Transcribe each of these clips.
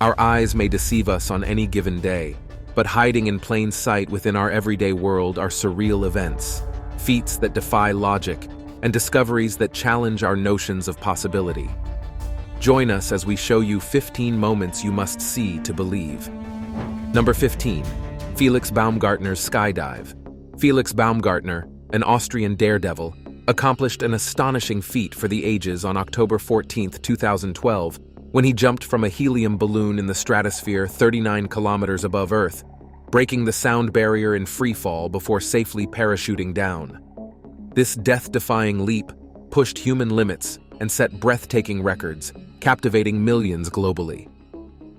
Our eyes may deceive us on any given day, but hiding in plain sight within our everyday world are surreal events, feats that defy logic, and discoveries that challenge our notions of possibility. Join us as we show you 15 moments you must see to believe. Number 15. Felix Baumgartner's Skydive. Felix Baumgartner, an Austrian daredevil, accomplished an astonishing feat for the ages on October 14, 2012, when he jumped from a helium balloon in the stratosphere 39 kilometers above Earth, breaking the sound barrier in free fall before safely parachuting down. This death-defying leap pushed human limits and set breathtaking records, captivating millions globally.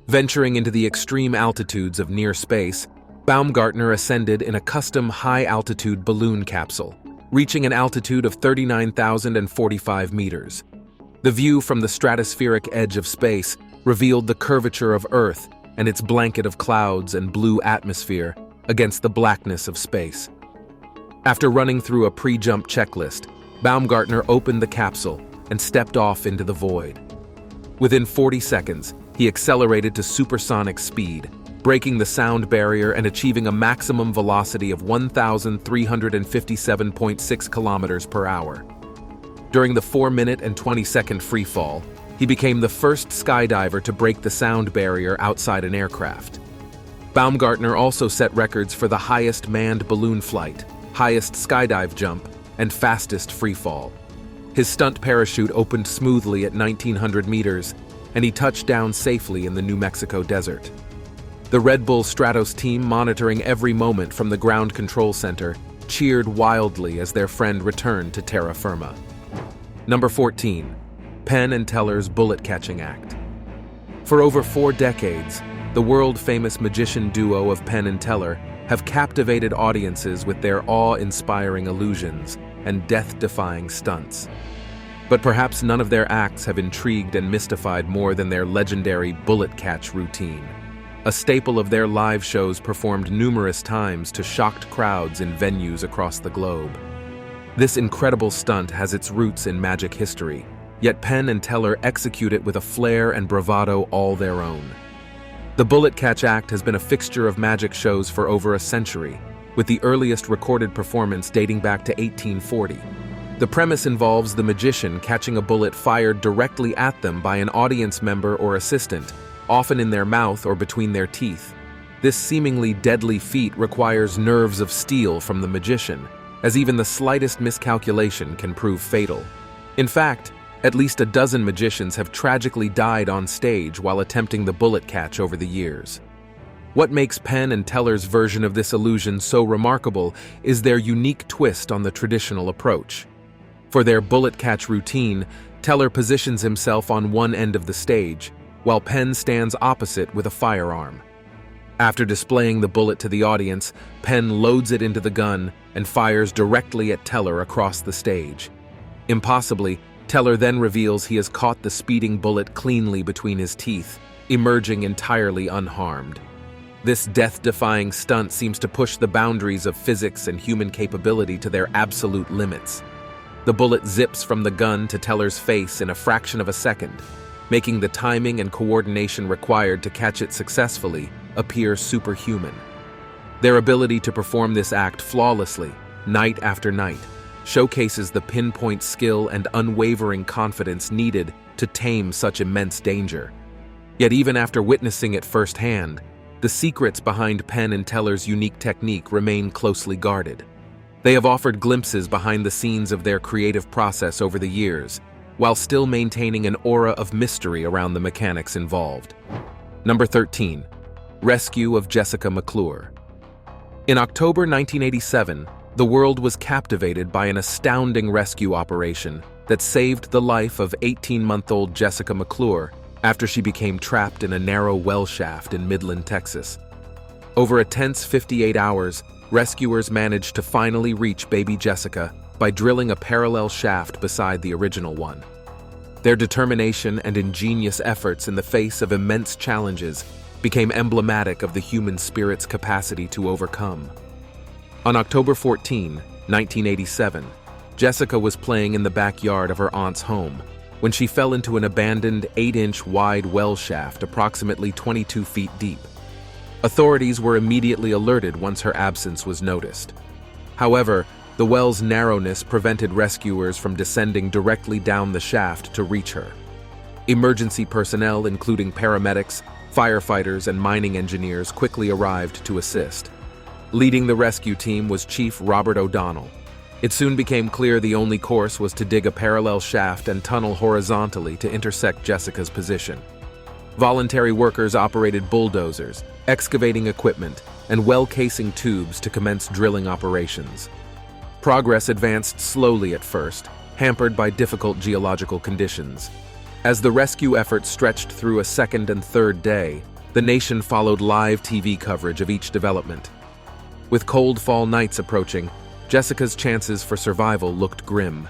Venturing into the extreme altitudes of near space, Baumgartner ascended in a custom high-altitude balloon capsule, reaching an altitude of 39,045 meters. The view from the stratospheric edge of space revealed the curvature of Earth and its blanket of clouds and blue atmosphere against the blackness of space. After running through a pre-jump checklist, Baumgartner opened the capsule and stepped off into the void. Within 40 seconds, he accelerated to supersonic speed, breaking the sound barrier and achieving a maximum velocity of 1,357.6 kilometers per hour. During the 4-minute and 20-second free fall, he became the first skydiver to break the sound barrier outside an aircraft. Baumgartner also set records for the highest manned balloon flight, highest skydive jump, and fastest free fall. His stunt parachute opened smoothly at 1,900 meters, and he touched down safely in the New Mexico desert. The Red Bull Stratos team, monitoring every moment from the ground control center, cheered wildly as their friend returned to terra firma. Number 14. Penn and Teller's bullet-catching act. For over 4 decades, the world-famous magician duo of Penn and Teller have captivated audiences with their awe-inspiring illusions and death-defying stunts. But perhaps none of their acts have intrigued and mystified more than their legendary bullet-catch routine, a staple of their live shows performed numerous times to shocked crowds in venues across the globe. This incredible stunt has its roots in magic history, yet Penn and Teller execute it with a flair and bravado all their own. The bullet catch act has been a fixture of magic shows for over a century, with the earliest recorded performance dating back to 1840. The premise involves the magician catching a bullet fired directly at them by an audience member or assistant, often in their mouth or between their teeth. This seemingly deadly feat requires nerves of steel from the magician, as even the slightest miscalculation can prove fatal. In fact, at least a dozen magicians have tragically died on stage while attempting the bullet catch over the years. What makes Penn and Teller's version of this illusion so remarkable is their unique twist on the traditional approach. For their bullet catch routine, Teller positions himself on one end of the stage, while Penn stands opposite with a firearm. After displaying the bullet to the audience, Penn loads it into the gun and fires directly at Teller across the stage. Impossibly, Teller then reveals he has caught the speeding bullet cleanly between his teeth, emerging entirely unharmed. This death-defying stunt seems to push the boundaries of physics and human capability to their absolute limits. The bullet zips from the gun to Teller's face in a fraction of a second, making the timing and coordination required to catch it successfully appear superhuman. Their ability to perform this act flawlessly, night after night, showcases the pinpoint skill and unwavering confidence needed to tame such immense danger. Yet even after witnessing it firsthand, the secrets behind Penn and Teller's unique technique remain closely guarded. They have offered glimpses behind the scenes of their creative process over the years, while still maintaining an aura of mystery around the mechanics involved. Number 13. Rescue of Jessica McClure. In October 1987, the world was captivated by an astounding rescue operation that saved the life of 18-month-old Jessica McClure after she became trapped in a narrow well shaft in Midland, Texas. Over a tense 58 hours, rescuers managed to finally reach baby Jessica by drilling a parallel shaft beside the original one. Their determination and ingenious efforts in the face of immense challenges became emblematic of the human spirit's capacity to overcome. On October 14, 1987, Jessica was playing in the backyard of her aunt's home, when she fell into an abandoned 8-inch wide well shaft approximately 22 feet deep. Authorities were immediately alerted once her absence was noticed. However, the well's narrowness prevented rescuers from descending directly down the shaft to reach her. Emergency personnel, including paramedics, firefighters, and mining engineers, quickly arrived to assist. Leading the rescue team was Chief Robert O'Donnell. It soon became clear the only course was to dig a parallel shaft and tunnel horizontally to intersect Jessica's position. Voluntary workers operated bulldozers, excavating equipment, and well-casing tubes to commence drilling operations. Progress advanced slowly at first, hampered by difficult geological conditions. As the rescue effort stretched through a second and third day, the nation followed live TV coverage of each development. With cold fall nights approaching, Jessica's chances for survival looked grim.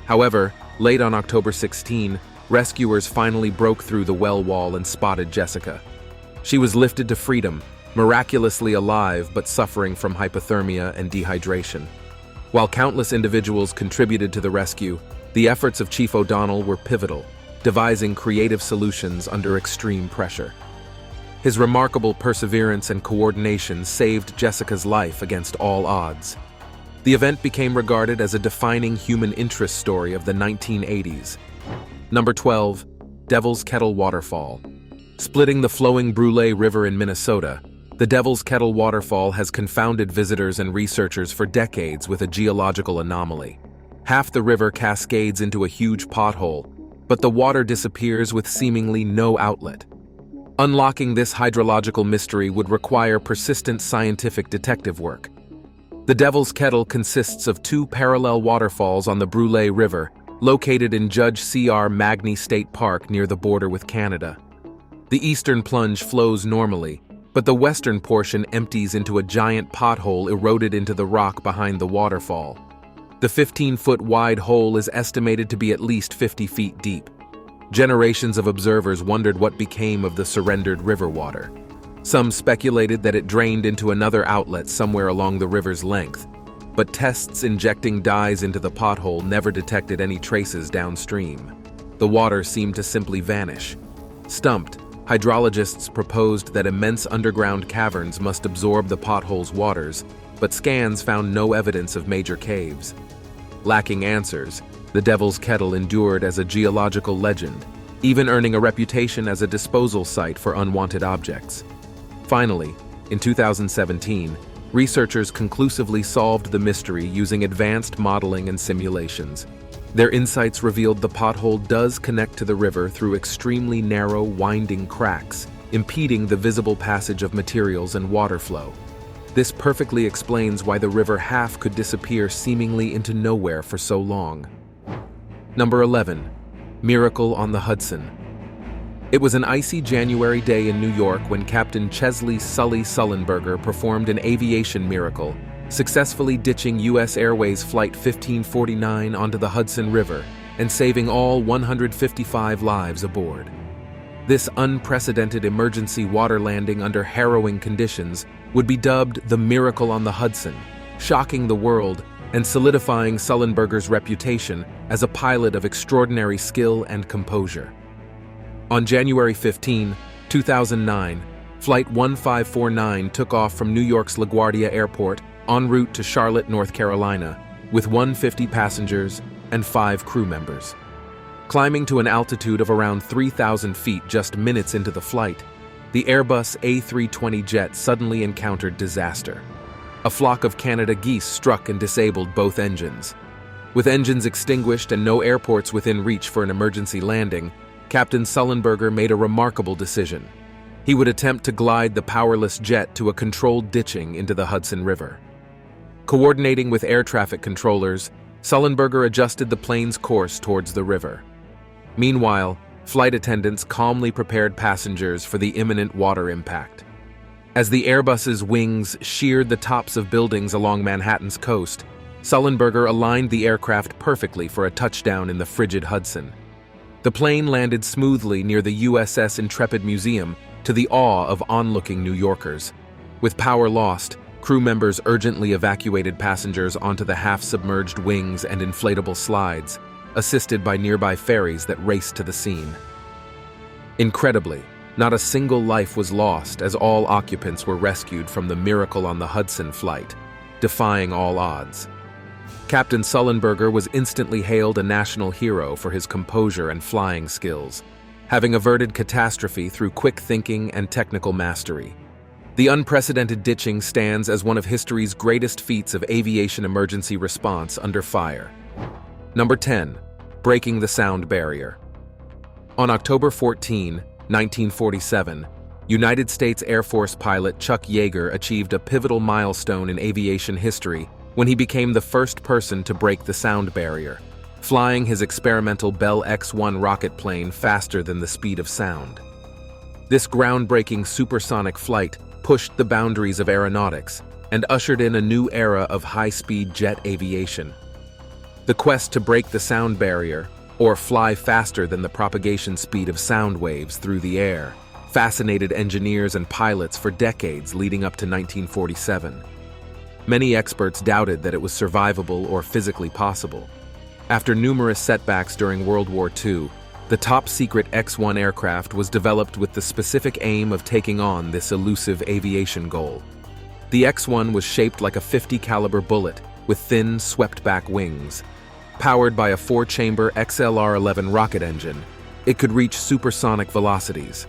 However, late on October 16, rescuers finally broke through the well wall and spotted Jessica. She was lifted to freedom, miraculously alive but suffering from hypothermia and dehydration. While countless individuals contributed to the rescue, the efforts of Chief O'Donnell were pivotal, devising creative solutions under extreme pressure. His remarkable perseverance and coordination saved Jessica's life against all odds. The event became regarded as a defining human interest story of the 1980s. Number 12. Devil's Kettle Waterfall. Splitting the flowing Brule River in Minnesota, the Devil's Kettle Waterfall has confounded visitors and researchers for decades with a geological anomaly. Half the river cascades into a huge pothole, but the water disappears with seemingly no outlet. Unlocking this hydrological mystery would require persistent scientific detective work. The Devil's Kettle consists of 2 parallel waterfalls on the Brule River, located in Judge C.R. Magny State Park near the border with Canada. The eastern plunge flows normally, but the western portion empties into a giant pothole eroded into the rock behind the waterfall. The 15-foot wide hole is estimated to be at least 50 feet deep. Generations of observers wondered what became of the surrendered river water. Some speculated that it drained into another outlet somewhere along the river's length, but tests injecting dyes into the pothole never detected any traces downstream. The water seemed to simply vanish. Stumped, hydrologists proposed that immense underground caverns must absorb the pothole's waters, but scans found no evidence of major caves. Lacking answers, the Devil's Kettle endured as a geological legend, even earning a reputation as a disposal site for unwanted objects. Finally, in 2017, researchers conclusively solved the mystery using advanced modeling and simulations. Their insights revealed the pothole does connect to the river through extremely narrow, winding cracks, impeding the visible passage of materials and water flow. This perfectly explains why the river half could disappear seemingly into nowhere for so long. Number 11. Miracle on the Hudson. It was an icy January day in New York when Captain Chesley Sully Sullenberger performed an aviation miracle, successfully ditching U.S. Airways Flight 1549 onto the Hudson River and saving all 155 lives aboard. This unprecedented emergency water landing under harrowing conditions would be dubbed the Miracle on the Hudson, shocking the world and solidifying Sullenberger's reputation as a pilot of extraordinary skill and composure. On January 15, 2009, Flight 1549 took off from New York's LaGuardia Airport en route to Charlotte, North Carolina, with 150 passengers and 5 crew members. Climbing to an altitude of around 3,000 feet just minutes into the flight, the Airbus A320 jet suddenly encountered disaster. A flock of Canada geese struck and disabled both engines. With engines extinguished and no airports within reach for an emergency landing, Captain Sullenberger made a remarkable decision. He would attempt to glide the powerless jet to a controlled ditching into the Hudson River. Coordinating with air traffic controllers, Sullenberger adjusted the plane's course towards the river. Meanwhile, flight attendants calmly prepared passengers for the imminent water impact. As the Airbus's wings sheared the tops of buildings along Manhattan's coast, Sullenberger aligned the aircraft perfectly for a touchdown in the frigid Hudson. The plane landed smoothly near the USS Intrepid Museum, to the awe of onlooking New Yorkers. With power lost, crew members urgently evacuated passengers onto the half-submerged wings and inflatable slides. assisted by nearby ferries that raced to the scene. Incredibly, not a single life was lost as all occupants were rescued from the Miracle on the Hudson flight, defying all odds. Captain Sullenberger was instantly hailed a national hero for his composure and flying skills, having averted catastrophe through quick thinking and technical mastery. The unprecedented ditching stands as one of history's greatest feats of aviation emergency response under fire. Number 10. Breaking the sound barrier. On October 14, 1947, United States Air Force pilot Chuck Yeager achieved a pivotal milestone in aviation history when he became the first person to break the sound barrier, flying his experimental Bell X-1 rocket plane faster than the speed of sound. This groundbreaking supersonic flight pushed the boundaries of aeronautics and ushered in a new era of high-speed jet aviation. The quest to break the sound barrier, or fly faster than the propagation speed of sound waves through the air, fascinated engineers and pilots for decades leading up to 1947. Many experts doubted that it was survivable or physically possible. After numerous setbacks during World War II, the top-secret X-1 aircraft was developed with the specific aim of taking on this elusive aviation goal. The X-1 was shaped like a .50 caliber bullet with thin, swept-back wings. Powered by a 4-chamber XLR-11 rocket engine, it could reach supersonic velocities.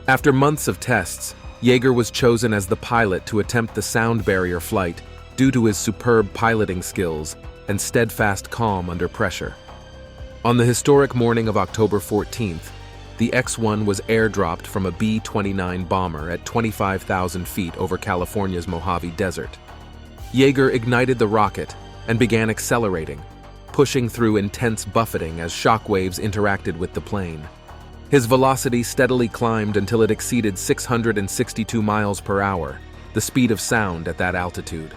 After months of tests, Yeager was chosen as the pilot to attempt the sound barrier flight due to his superb piloting skills and steadfast calm under pressure. On the historic morning of October 14th, the X-1 was airdropped from a B-29 bomber at 25,000 feet over California's Mojave Desert. Yeager ignited the rocket and began accelerating, pushing through intense buffeting as shockwaves interacted with the plane. His velocity steadily climbed until it exceeded 662 miles per hour, the speed of sound at that altitude.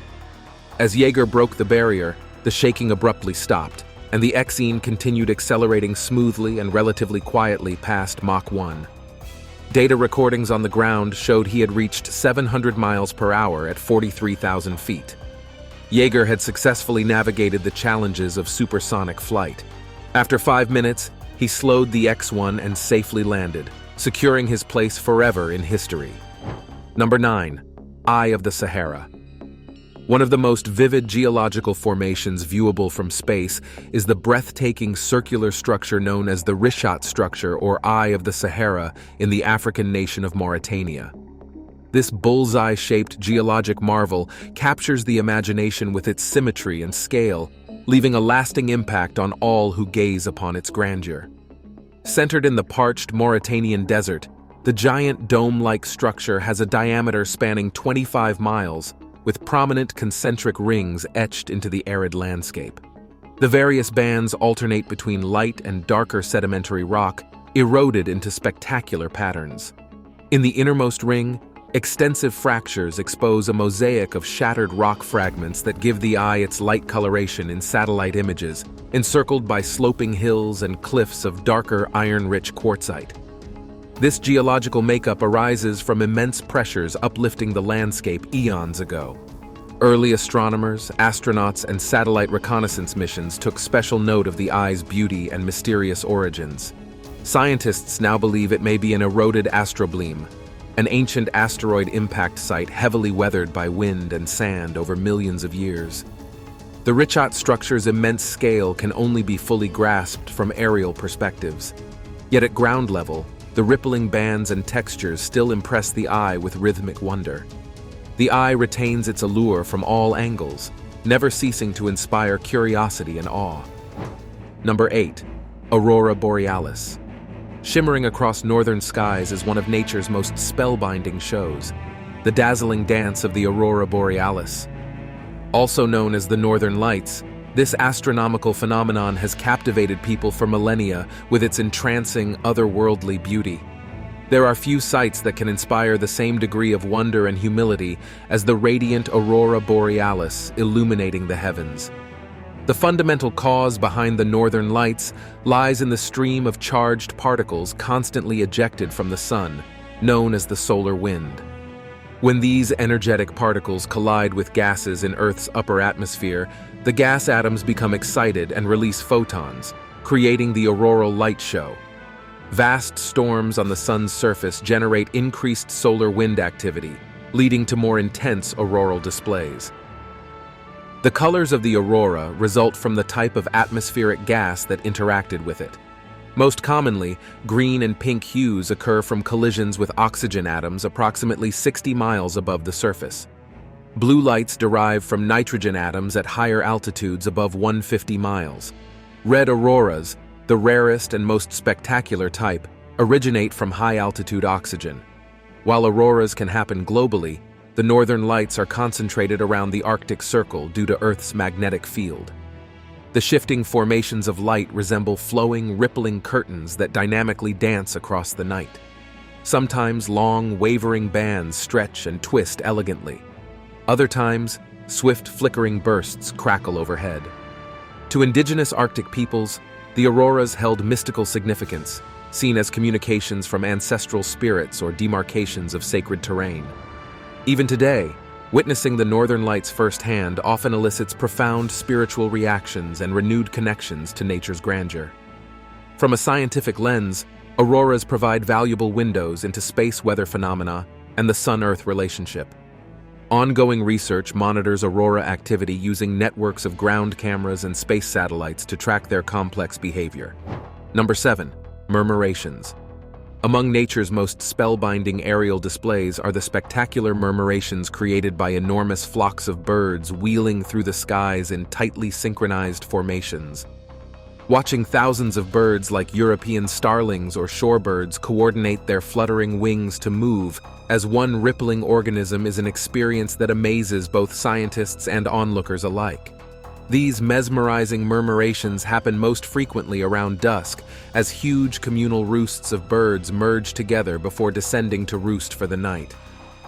As Yeager broke the barrier, the shaking abruptly stopped, and the X-1 continued accelerating smoothly and relatively quietly past Mach 1. Data recordings on the ground showed he had reached 700 miles per hour at 43,000 feet. Yeager had successfully navigated the challenges of supersonic flight. After 5 minutes, he slowed the X-1 and safely landed, securing his place forever in history. Number 9. Eye of the Sahara. One of the most vivid geological formations viewable from space is the breathtaking circular structure known as the Richat structure or Eye of the Sahara in the African nation of Mauritania. This bullseye-shaped geologic marvel captures the imagination with its symmetry and scale, leaving a lasting impact on all who gaze upon its grandeur. Centered in the parched Mauritanian desert, the giant dome-like structure has a diameter spanning 25 miles, with prominent concentric rings etched into the arid landscape. The various bands alternate between light and darker sedimentary rock, eroded into spectacular patterns. In the innermost ring, extensive fractures expose a mosaic of shattered rock fragments that give the eye its light coloration in satellite images, encircled by sloping hills and cliffs of darker iron-rich quartzite. This geological makeup arises from immense pressures uplifting the landscape eons ago. Early astronomers, astronauts, and satellite reconnaissance missions took special note of the eye's beauty and mysterious origins. Scientists now believe it may be an eroded astrobleme, an ancient asteroid impact site heavily weathered by wind and sand over millions of years. The Richat structure's immense scale can only be fully grasped from aerial perspectives. Yet at ground level, the rippling bands and textures still impress the eye with rhythmic wonder. The eye retains its allure from all angles, never ceasing to inspire curiosity and awe. Number 8. Aurora Borealis. Shimmering across northern skies is one of nature's most spellbinding shows, the dazzling dance of the Aurora Borealis. Also known as the Northern Lights, this astronomical phenomenon has captivated people for millennia with its entrancing, otherworldly beauty. There are few sights that can inspire the same degree of wonder and humility as the radiant Aurora Borealis illuminating the heavens. The fundamental cause behind the northern lights lies in the stream of charged particles constantly ejected from the sun, known as the solar wind. When these energetic particles collide with gases in Earth's upper atmosphere, the gas atoms become excited and release photons, creating the auroral light show. Vast storms on the sun's surface generate increased solar wind activity, leading to more intense auroral displays. The colors of the aurora result from the type of atmospheric gas that interacted with it. Most commonly, green and pink hues occur from collisions with oxygen atoms approximately 60 miles above the surface. Blue lights derive from nitrogen atoms at higher altitudes above 150 miles. Red auroras, the rarest and most spectacular type, originate from high-altitude oxygen. While auroras can happen globally, the northern lights are concentrated around the Arctic Circle due to Earth's magnetic field. The shifting formations of light resemble flowing, rippling curtains that dynamically dance across the night. Sometimes long, wavering bands stretch and twist elegantly. Other times, swift, flickering bursts crackle overhead. To indigenous Arctic peoples, the auroras held mystical significance, seen as communications from ancestral spirits or demarcations of sacred terrain. Even today, witnessing the northern lights firsthand often elicits profound spiritual reactions and renewed connections to nature's grandeur. From a scientific lens, auroras provide valuable windows into space weather phenomena and the Sun-Earth relationship. Ongoing research monitors aurora activity using networks of ground cameras and space satellites to track their complex behavior. Number 7. Murmurations. Among nature's most spellbinding aerial displays are the spectacular murmurations created by enormous flocks of birds wheeling through the skies in tightly synchronized formations. Watching thousands of birds like European starlings or shorebirds coordinate their fluttering wings to move as one rippling organism is an experience that amazes both scientists and onlookers alike. These mesmerizing murmurations happen most frequently around dusk, as huge communal roosts of birds merge together before descending to roost for the night.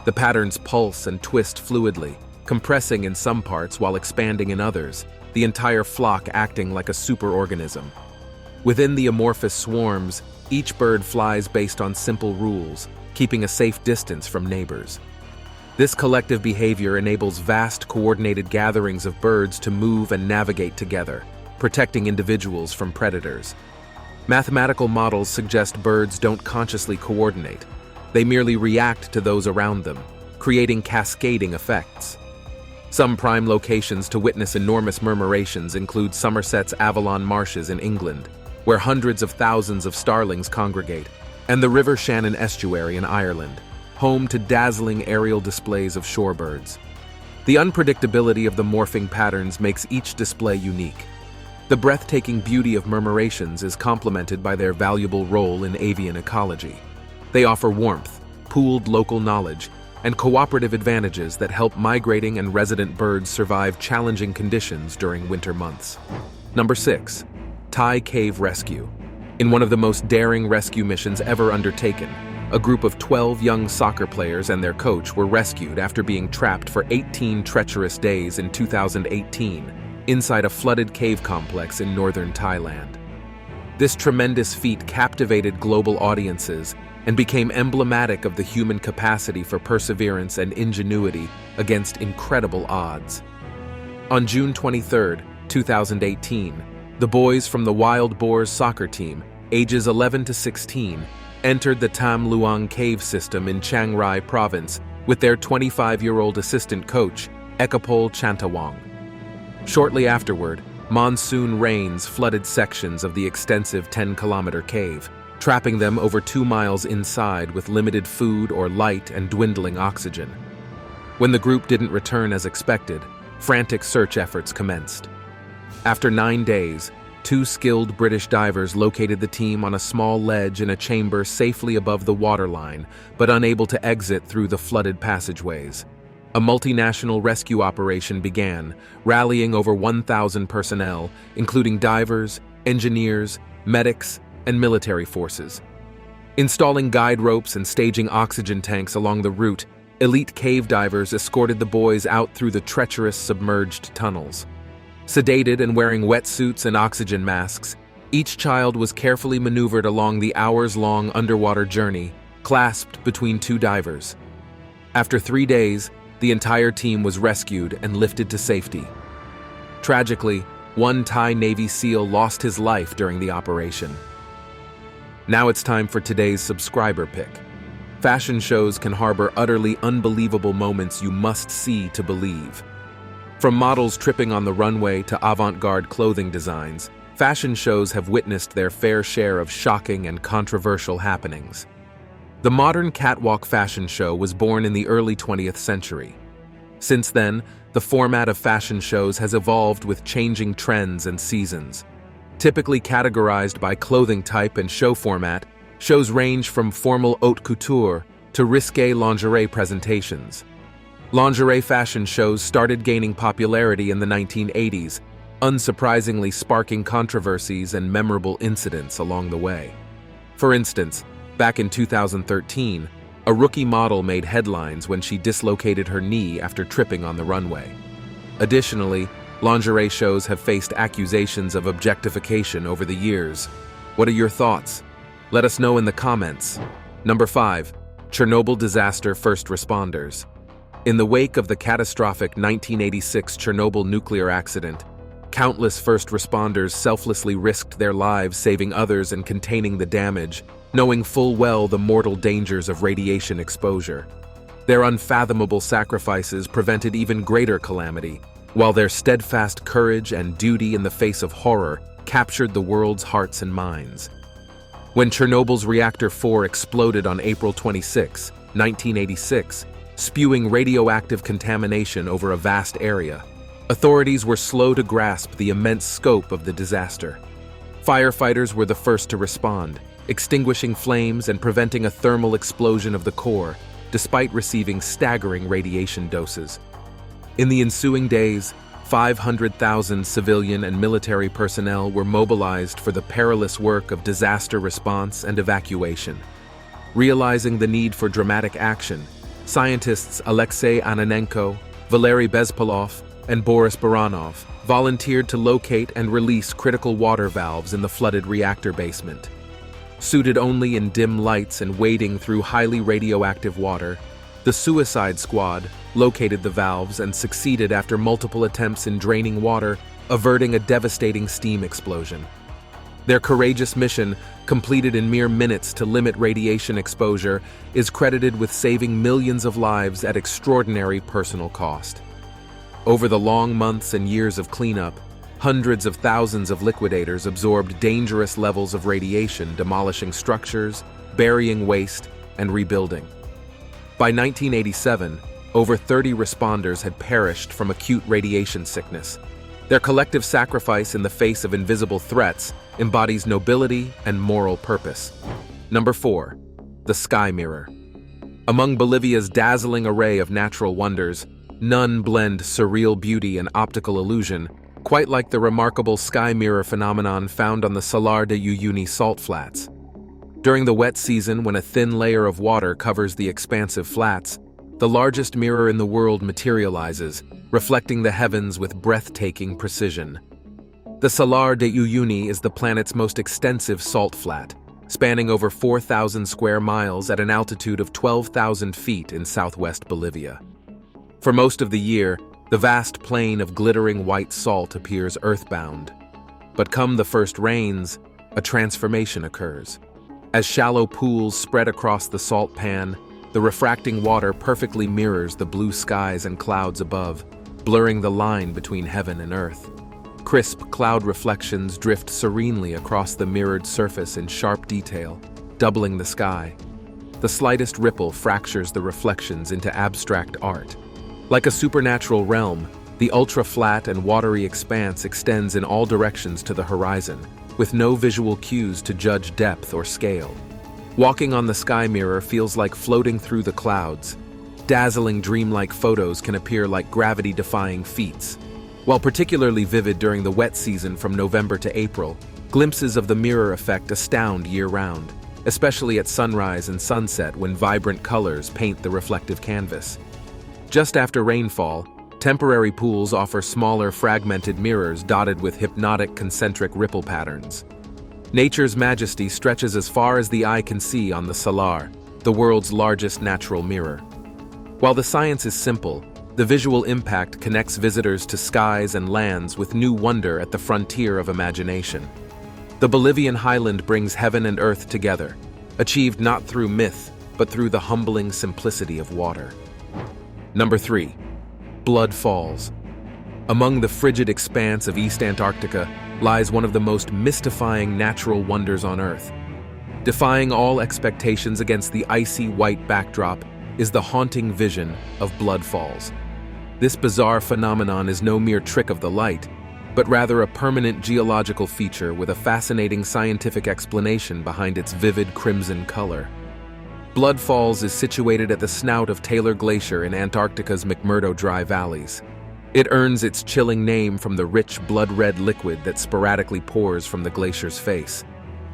The patterns pulse and twist fluidly, compressing in some parts while expanding in others, the entire flock acting like a superorganism. Within the amorphous swarms, each bird flies based on simple rules, keeping a safe distance from neighbors. This collective behavior enables vast coordinated gatherings of birds to move and navigate together, protecting individuals from predators. Mathematical models suggest birds don't consciously coordinate. They merely react to those around them, creating cascading effects. Some prime locations to witness enormous murmurations include Somerset's Avalon Marshes in England, where hundreds of thousands of starlings congregate, and the River Shannon estuary in Ireland, home to dazzling aerial displays of shorebirds. The unpredictability of the morphing patterns makes each display unique. The breathtaking beauty of murmurations is complemented by their valuable role in avian ecology. They offer warmth, pooled local knowledge, and cooperative advantages that help migrating and resident birds survive challenging conditions during winter months. Number 6. Thai Cave Rescue. In one of the most daring rescue missions ever undertaken, a group of 12 young soccer players and their coach were rescued after being trapped for 18 treacherous days in 2018 inside a flooded cave complex in northern Thailand. This tremendous feat captivated global audiences and became emblematic of the human capacity for perseverance and ingenuity against incredible odds. On June 23, 2018, the boys from the Wild Boars soccer team, ages 11 to 16, entered the Tam Luang cave system in Chiang Rai province with their 25-year-old assistant coach, Ekapol Chantawong. Shortly afterward, monsoon rains flooded sections of the extensive 10-kilometer cave, trapping them over 2 miles inside with limited food or light and dwindling oxygen. When the group didn't return as expected, frantic search efforts commenced. After 9 days, 2 skilled British divers located the team on a small ledge in a chamber safely above the waterline, but unable to exit through the flooded passageways. A multinational rescue operation began, rallying over 1,000 personnel, including divers, engineers, medics, and military forces. Installing guide ropes and staging oxygen tanks along the route, elite cave divers escorted the boys out through the treacherous submerged tunnels. Sedated and wearing wetsuits and oxygen masks, each child was carefully maneuvered along the hours-long underwater journey, clasped between 2 divers. After 3 days, the entire team was rescued and lifted to safety. Tragically, one Thai Navy SEAL lost his life during the operation. Now it's time for today's subscriber pick. Fashion shows can harbor utterly unbelievable moments you must see to believe. From models tripping on the runway to avant-garde clothing designs, fashion shows have witnessed their fair share of shocking and controversial happenings. The modern catwalk fashion show was born in the early 20th century. Since then, the format of fashion shows has evolved with changing trends and seasons. Typically categorized by clothing type and show format, shows range from formal haute couture to risque lingerie presentations. Lingerie fashion shows started gaining popularity in the 1980s, unsurprisingly sparking controversies and memorable incidents along the way. For instance, back in 2013, a rookie model made headlines when she dislocated her knee after tripping on the runway. Additionally, lingerie shows have faced accusations of objectification over the years. What are your thoughts? Let us know in the comments. Number 5. Chernobyl Disaster First Responders. In the wake of the catastrophic 1986 Chernobyl nuclear accident, countless first responders selflessly risked their lives saving others and containing the damage, knowing full well the mortal dangers of radiation exposure. Their unfathomable sacrifices prevented even greater calamity, while their steadfast courage and duty in the face of horror captured the world's hearts and minds. When Chernobyl's Reactor 4 exploded on April 26, 1986, spewing radioactive contamination over a vast area, authorities were slow to grasp the immense scope of the disaster. Firefighters were the first to respond, extinguishing flames and preventing a thermal explosion of the core, despite receiving staggering radiation doses. In the ensuing days, 500,000 civilian and military personnel were mobilized for the perilous work of disaster response and evacuation. Realizing the need for dramatic action, scientists Alexei Ananenko, Valery Bezpolov, and Boris Baranov volunteered to locate and release critical water valves in the flooded reactor basement. Suited only in dim lights and wading through highly radioactive water, the suicide squad located the valves and succeeded after multiple attempts in draining water, averting a devastating steam explosion. Their courageous mission, completed in mere minutes to limit radiation exposure, is credited with saving millions of lives at extraordinary personal cost. Over the long months and years of cleanup, hundreds of thousands of liquidators absorbed dangerous levels of radiation, demolishing structures, burying waste, and rebuilding. By 1987, over 30 responders had perished from acute radiation sickness. Their collective sacrifice in the face of invisible threats embodies nobility and moral purpose. Number 4. The Sky Mirror. Among Bolivia's dazzling array of natural wonders, none blend surreal beauty and optical illusion quite like the remarkable sky mirror phenomenon found on the Salar de Uyuni salt flats. During the wet season, when a thin layer of water covers the expansive flats, the largest mirror in the world materializes, reflecting the heavens with breathtaking precision. The Salar de Uyuni is the planet's most extensive salt flat, spanning over 4,000 square miles at an altitude of 12,000 feet in southwest Bolivia. For most of the year, the vast plain of glittering white salt appears earthbound. But come the first rains, a transformation occurs. As shallow pools spread across the salt pan, the refracting water perfectly mirrors the blue skies and clouds above, blurring the line between heaven and earth. Crisp cloud reflections drift serenely across the mirrored surface in sharp detail, doubling the sky. The slightest ripple fractures the reflections into abstract art. Like a supernatural realm, the ultra-flat and watery expanse extends in all directions to the horizon, with no visual cues to judge depth or scale. Walking on the sky mirror feels like floating through the clouds. Dazzling dreamlike photos can appear like gravity-defying feats. While particularly vivid during the wet season from November to April, glimpses of the mirror effect astound year-round, especially at sunrise and sunset when vibrant colors paint the reflective canvas. Just after rainfall, temporary pools offer smaller fragmented mirrors dotted with hypnotic concentric ripple patterns. Nature's majesty stretches as far as the eye can see on the Salar, the world's largest natural mirror. While the science is simple, the visual impact connects visitors to skies and lands with new wonder at the frontier of imagination. The Bolivian highland brings heaven and earth together, achieved not through myth, but through the humbling simplicity of water. Number 3. Blood Falls. Among the frigid expanse of East Antarctica lies one of the most mystifying natural wonders on Earth. Defying all expectations against the icy white backdrop is the haunting vision of blood falls. This bizarre phenomenon is no mere trick of the light, but rather a permanent geological feature with a fascinating scientific explanation behind its vivid crimson color. Blood Falls is situated at the snout of Taylor Glacier in Antarctica's McMurdo Dry Valleys. It earns its chilling name from the rich blood-red liquid that sporadically pours from the glacier's face.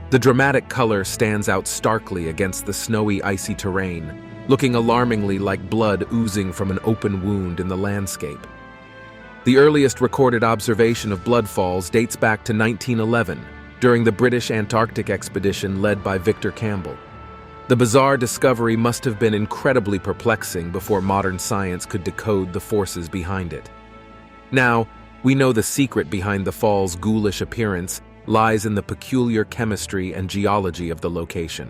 The dramatic color stands out starkly against the snowy, icy terrain, looking alarmingly like blood oozing from an open wound in the landscape. The earliest recorded observation of blood falls dates back to 1911, during the British Antarctic expedition led by Victor Campbell. The bizarre discovery must have been incredibly perplexing before modern science could decode the forces behind it. Now, we know the secret behind the fall's ghoulish appearance lies in the peculiar chemistry and geology of the location.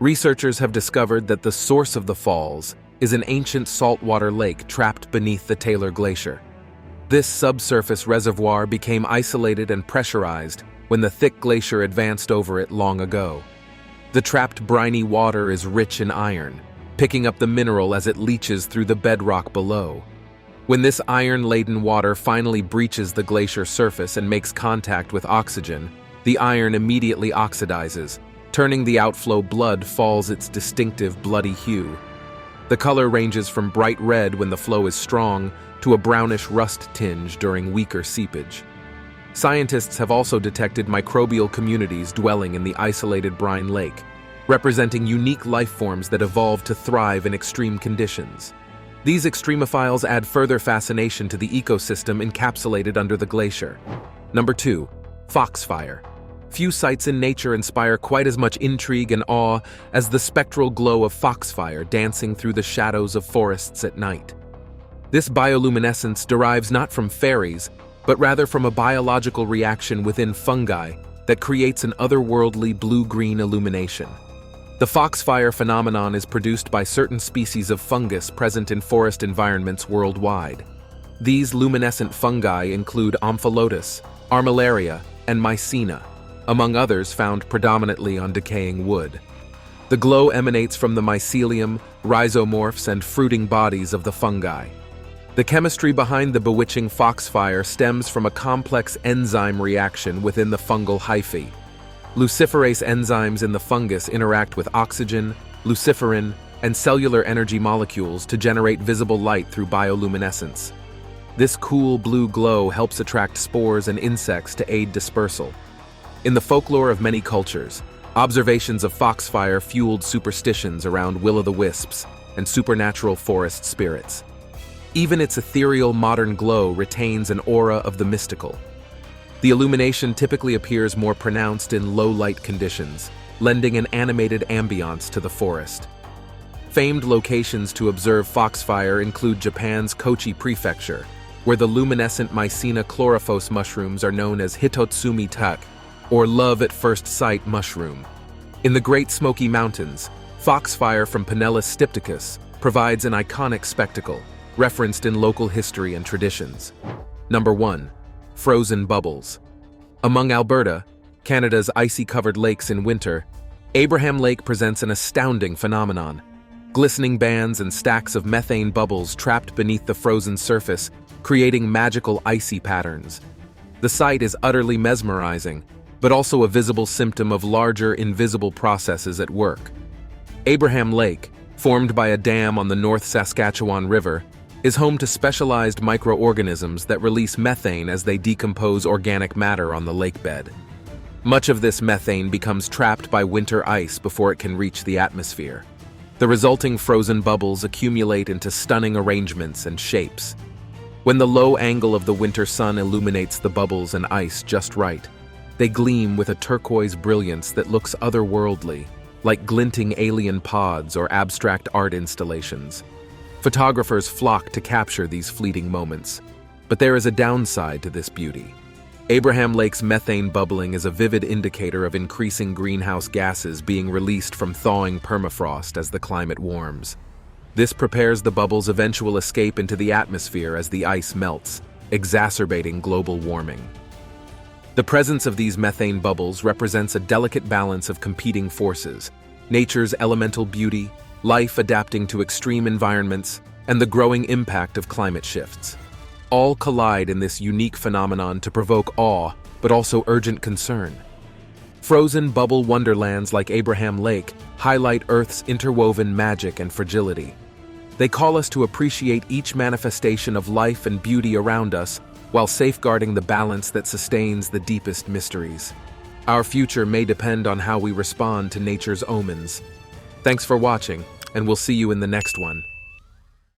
Researchers have discovered that the source of the falls is an ancient saltwater lake trapped beneath the Taylor Glacier. This subsurface reservoir became isolated and pressurized when the thick glacier advanced over it long ago. The trapped briny water is rich in iron, picking up the mineral as it leaches through the bedrock below. When this iron-laden water finally breaches the glacier surface and makes contact with oxygen, the iron immediately oxidizes, turning the outflow blood falls its distinctive bloody hue. The color ranges from bright red when the flow is strong to a brownish rust tinge during weaker seepage. Scientists have also detected microbial communities dwelling in the isolated brine lake, representing unique life forms that evolved to thrive in extreme conditions. These extremophiles add further fascination to the ecosystem encapsulated under the glacier. Number 2. Foxfire. Few sights in nature inspire quite as much intrigue and awe as the spectral glow of foxfire dancing through the shadows of forests at night. This bioluminescence derives not from fairies, but rather from a biological reaction within fungi that creates an otherworldly blue-green illumination. The foxfire phenomenon is produced by certain species of fungus present in forest environments worldwide. These luminescent fungi include Omphallotus, Armillaria, and Mycena, among others found predominantly on decaying wood. The glow emanates from the mycelium, rhizomorphs, and fruiting bodies of the fungi. The chemistry behind the bewitching foxfire stems from a complex enzyme reaction within the fungal hyphae. Luciferase enzymes in the fungus interact with oxygen, luciferin, and cellular energy molecules to generate visible light through bioluminescence. This cool blue glow helps attract spores and insects to aid dispersal. In the folklore of many cultures, observations of foxfire fueled superstitions around will-o'-the-wisps and supernatural forest spirits. Even its ethereal modern glow retains an aura of the mystical. The illumination typically appears more pronounced in low-light conditions, lending an animated ambiance to the forest. Famed locations to observe foxfire include Japan's Kochi Prefecture, where the luminescent Mycena chlorophyll mushrooms are known as Hitotsumi tak, or love at first sight mushroom. In the Great Smoky Mountains, foxfire from Pinellus stypticus provides an iconic spectacle, referenced in local history and traditions. Number 1. Frozen bubbles. Among Alberta, Canada's icy-covered lakes in winter, Abraham Lake presents an astounding phenomenon. Glistening bands and stacks of methane bubbles trapped beneath the frozen surface, creating magical icy patterns. The sight is utterly mesmerizing, but also a visible symptom of larger invisible processes at work. Abraham Lake, formed by a dam on the North Saskatchewan River, is home to specialized microorganisms that release methane as they decompose organic matter on the lake bed. Much of this methane becomes trapped by winter ice before it can reach the atmosphere. The resulting frozen bubbles accumulate into stunning arrangements and shapes. When the low angle of the winter sun illuminates the bubbles and ice just right, they gleam with a turquoise brilliance that looks otherworldly, like glinting alien pods or abstract art installations. Photographers flock to capture these fleeting moments. But there is a downside to this beauty. Abraham Lake's methane bubbling is a vivid indicator of increasing greenhouse gases being released from thawing permafrost as the climate warms. This prepares the bubble's eventual escape into the atmosphere as the ice melts, exacerbating global warming. The presence of these methane bubbles represents a delicate balance of competing forces: nature's elemental beauty, life adapting to extreme environments, and the growing impact of climate shifts. All collide in this unique phenomenon to provoke awe, but also urgent concern. Frozen bubble wonderlands like Abraham Lake highlight Earth's interwoven magic and fragility. They call us to appreciate each manifestation of life and beauty around us while safeguarding the balance that sustains the deepest mysteries. Our future may depend on how we respond to nature's omens. Thanks for watching, and we'll see you in the next one.